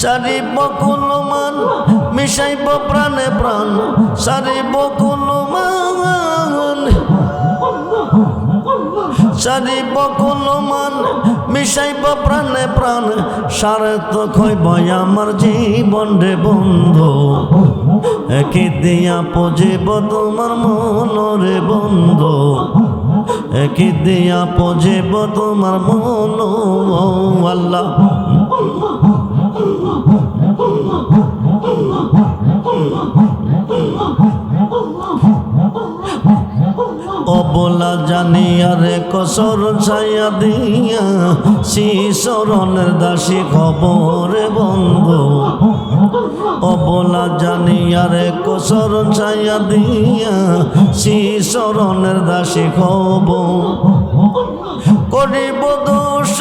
সারিব কুলমান মিশাইব প্রাণে প্রাণ সারিব কুলমান সারিব কুলমান মিশাইব প্রাণে প্রাণ সার্থক হইব আমার জীবন রে বন্ধু একে দিয়া পজিব তোমার মন রে বন্ধু একে দিয়া পজিব তোমার মন আল্লাহ অবলা জানিয়া রে কসর ছায়া দিয়া শিশরণের দাসী খবর বন্ধু অবলা জানিয়া রে কসর ছায়া দিয়া শিশরণের দাসী খবর করিব দোষ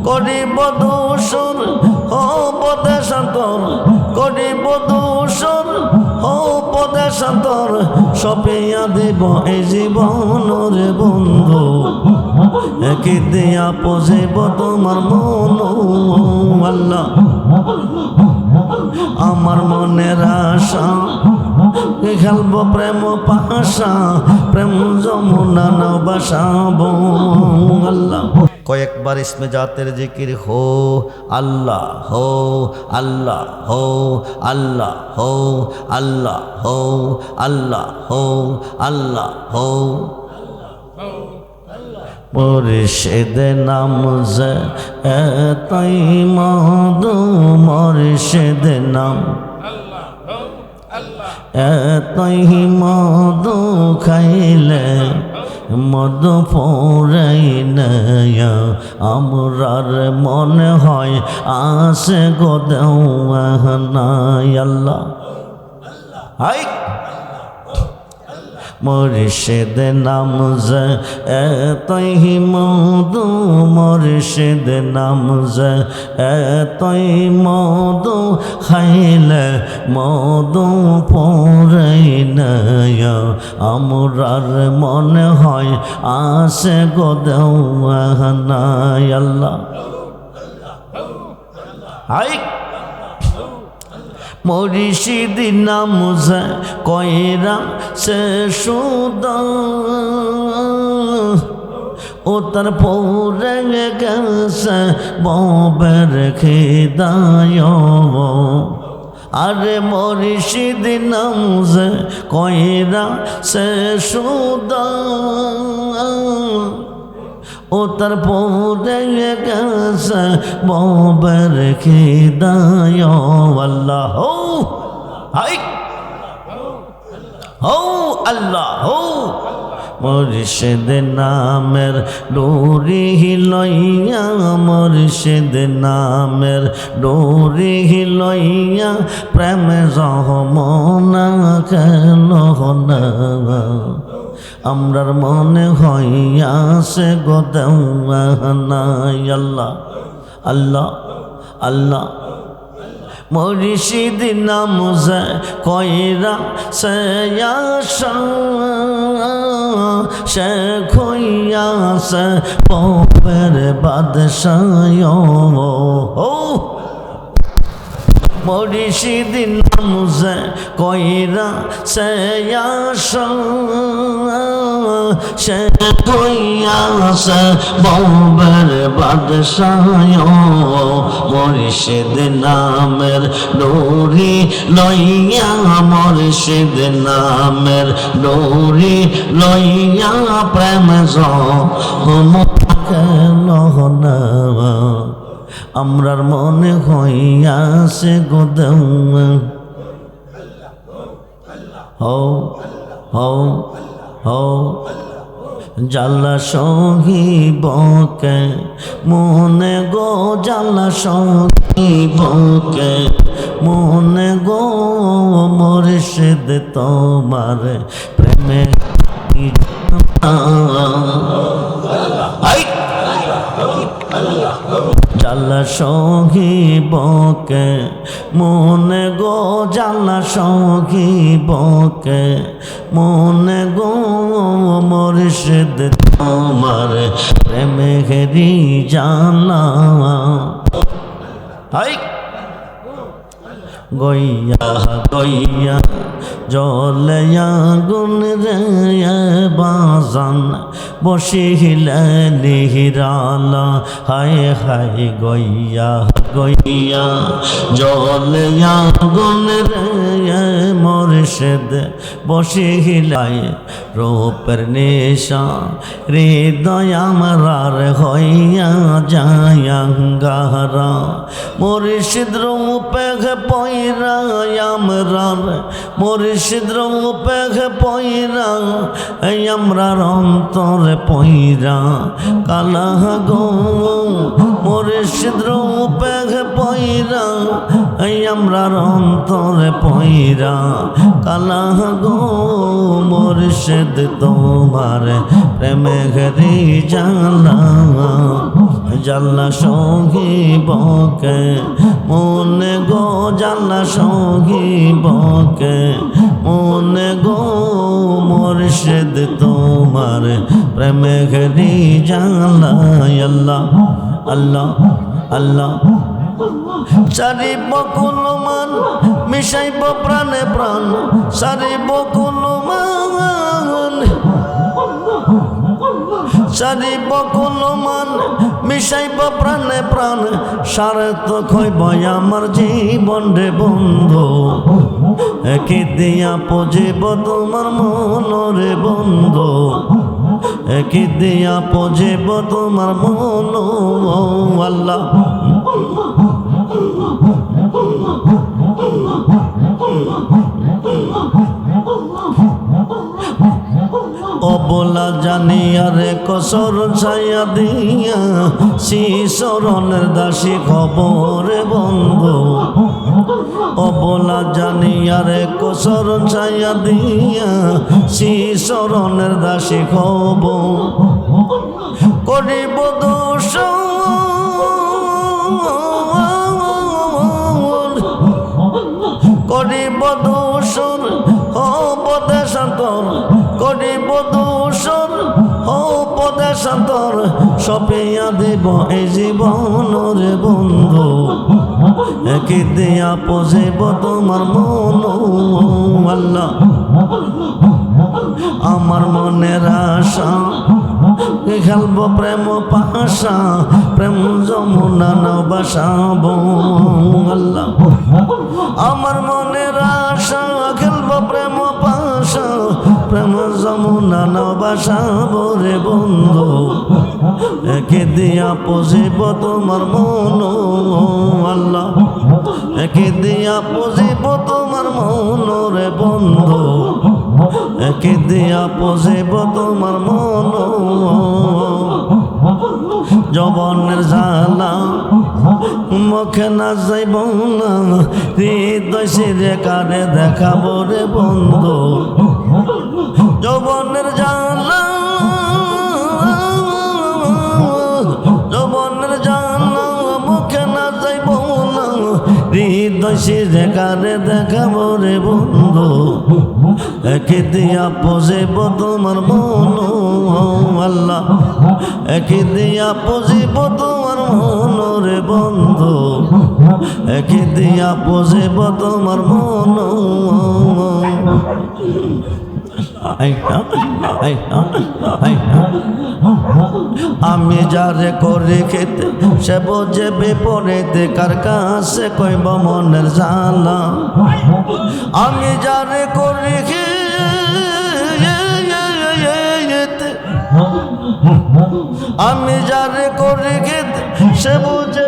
করিব দোষর উপদেশান্তর করিব দোষর উপদেশান্তর সপিয়া দেব এই জীবন রে বন্ধু একে দিয়া পজিব তোমার মন আল্লাহ আমার মনের আশা খেলব প্রেম পাশা প্রেম যমুনা নাও বাসাবো আল্লাহ কয়েকবার ইসমে জাতের জিকির হো আল্লাহ হো আল্লাহ হো আল্লাহ হো আল্লাহ হো আল্লাহ হো আল্লাহ হো মুর্শিদ নাম যে তাই মধু মুর্শিদ নাম এতই মধু খাইলে মধু পড়াই নয়া আমরার মনে হয় আসে গো দেওয়ানাই আল্লাহ হাই মুর্শিদ নাম যে এতই মধু মুর্শিদ নাম যে এতই মধু খাইলে মধু পড়াই নয়া আমরার মনে হয় আসে গো দেওয়ানাই আল্লাহ হাই মুর্শিদ নাম যে কইরা সে সুদা ও তার পৌরে গেছে ববের খিদায় আরে মুর্শিদ নাম যে কইরা সে সুদা ও তার পৌরে গেছে ববের খিদায় আল্লাহ হো হাই হো আল্লাহ হো মুর্শিদ নামের ডোরি লইয়া মুর্শিদ নামের ডোরি লইয়া প্রেম যমুনা খেল না আমরার মনে হইয়াছে গো দেওয়ানাই আল্লাহ আল্লাহ আল্লাহ মুর্শিদ নাম যে কইরা সে আশা সে খইয়াছে পপের বাদশায় ও মুর্শিদ নাম যে কইরা সে আশা সে খইয়াছে পপের বাদশায় মুর্শিদ নামের ডোরি লইয়া মুর্শিদ নামের ডোরি লইয়া প্রেম যমুনা আমরার মনে হইয়াছে গো দেওয়া হো হো হো জালা সহিবকে মনে গো জালা সহিবকে মনে গো মুর্শিদ তোমার প্রেমে জ্বালা সহিবকে মনে গো জ্বালা সহিবকে মনে গো মুর্শিদ তোমার প্রেমেরি জ্বালা হাই গইয়া গইয়া জলয়া গুন রে বাজান বসিলে নিহিরালা হায় হায় গইয়া গইয়া জলয়া গুন রে মুর্শিদ বসিলায় রূপের নেশা হৃদয় আমরার হইয়া যায় আঙ্গারা মুর্শিদ রূপে পয়রা আমরার মুর্শিদ রূপে পয়রা আমরার অন্তরে পয়রা কালা গো মুর্শিদ রূপে পয়রা আমরার অন্তরে পয়রা কালা গো মুর্শিদ তোমার প্রেমে ঘরি জ্বালা জ্বালা সহিবকে মনে গো জ্বালা সহিবকে মনে গো মুর্শিদ তোমার প্রেমে ঘরি জ্বালা আল্লাহ আল্লাহ আল্লাহ সারি বকুল মান মিশাইব প্রাণে প্রাণ সারি বকুল মান সারি বকুল মান মিশাইব প্রাণে প্রাণ সার্থক হইব আমার জীবন রে বন্ধু একে দিয়া পজিব তোমার মন রে বন্ধু একে দিয়া পজিব তোমার মন আল্লাহ অবলা জানিয়ারে কসর ছায়া দিয়া শিশরণের দাসী খবরে বন্ধু অবলা জানিয়ারে কসর ছায়া দিয়া শিশরণের দাসী খবর করিব দোষ করিব দোষর উপদেশান্তর করিব দোষর উপদেশান্তর সপিয়া দেব এই জীবন রে বন্ধু একে দিয়া পজিব তোমার মন আল্লাহ আমার মনের আশা খেলব প্রেম পাশা প্রেম যমুনা নাও বাসাব আল্লাহ আমার মনের আশা খেলব প্রেম পাশা প্রেম যমুনা নাও বাসাব রে বন্ধু একে দিয়া পজিব তোমার মন আল্লাহ একে দিয়া পজিব তোমার মন রে বন্ধু একে দিয়া পজিব তোমার মন যৌবনের জ্বালা মুখে না যাইব না হৃদয় সিরে কারে দেখাবো রে বন্ধু যৌবনের জ্বালা যৌবনের জ্বালা মুখে না যাইব না হৃদয় সিরে কারে দেখাবো রে বন্ধু একে দিয়া পজিব তোমার মন আল্লাহ একে দিয়া পজিব তোমার মন রে বন্ধু একে দিয়া পজিব তোমার মন আমি যারে করে খেতে সে বোঝে বিপরীতে কার কাছে কইব মনের জ্বালা আমি যারে করে খেতে আমি যারে করে খেতে সে বোঝে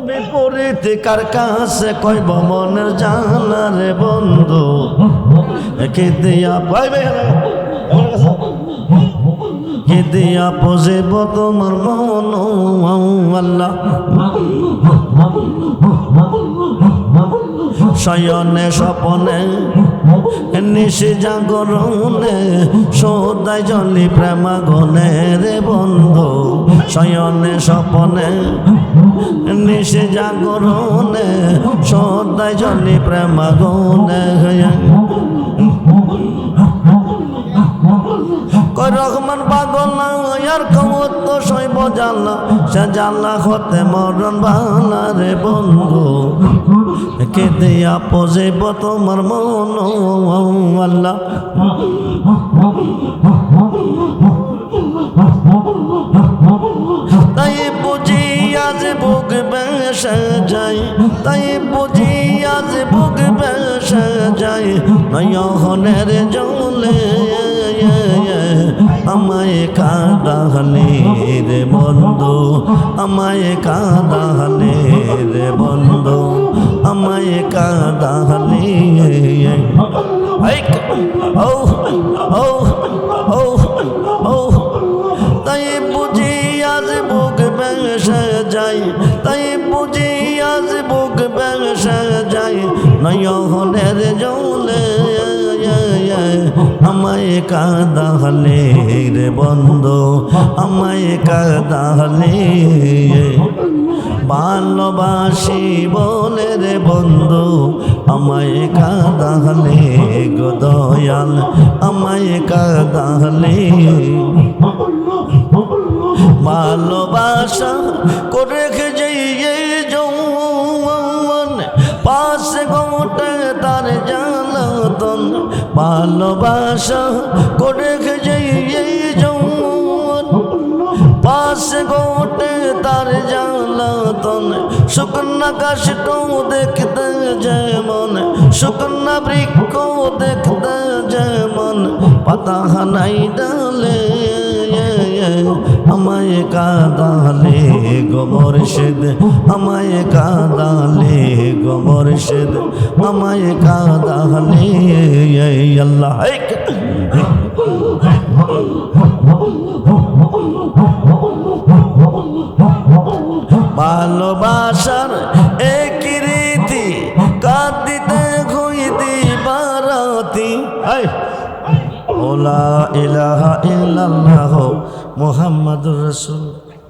বিপরীতে কার কাছে কইব মনের জ্বালা রে বন্ধু একে দিয়া পাইবে কে দিয়া পজিব তোমার মন আল্লাহ শয়নে স্বপনে নিশি জাগরণে সদাই জলি প্রেমাগুনে রে বন্ধু শয়নে স্বপনে নিশি জাগরণে সদাই জলি প্রেমাগুনে কই রহমান পাগল না আর কমত তো সইব জানলা সে জানলা হতে মরণ বালা রে বন্ধু কে দিয়া পজিব তোমার মন আল্লাহ তাই বুঝি আজ বুক বেসে যাই তাই বুঝি আজ বুক বেসে যাই নয়নের জলে আমায় কাঁদালে রে বন্ধু আমায় কাঁদালে রে বন্ধু আমায় কাঁদালে ও ও ও ও তাই বুঝি আজ বুক বেসে যাই তাই বুঝি আজ বুক বেসে যাই নয়নের জলে আমায় কাঁদালে রে বন্ধু আমায় কাঁদালে ভালোবাসি বলে রে বন্ধু আমায় কাঁদালে গো দয়াল আমায় কাঁদালে ভালোবাসা করে যাইয়ে যৌবন পাশে গোটে তার জ্বালাতন ভালোবাসা করে যাইয়ে যৌবন পাশে গোটে তার জ্বালাতন শুকনা গাছটো দেখতে যেমন শুকনা বৃক্ষ দেখতে যেমন পাতা নাই ডালে আমায় কাঁদালে গো মুর্শিদ আমায় কাঁদালে গো মুর্শিদ আমায় কাঁদালে আল্লাহ ভালোবাসার এক রীতি কাঁদিতে হইতে বারাতি লা ইলাহা ইল্লাল্লাহ মুহাম্মাদুর রাসূল।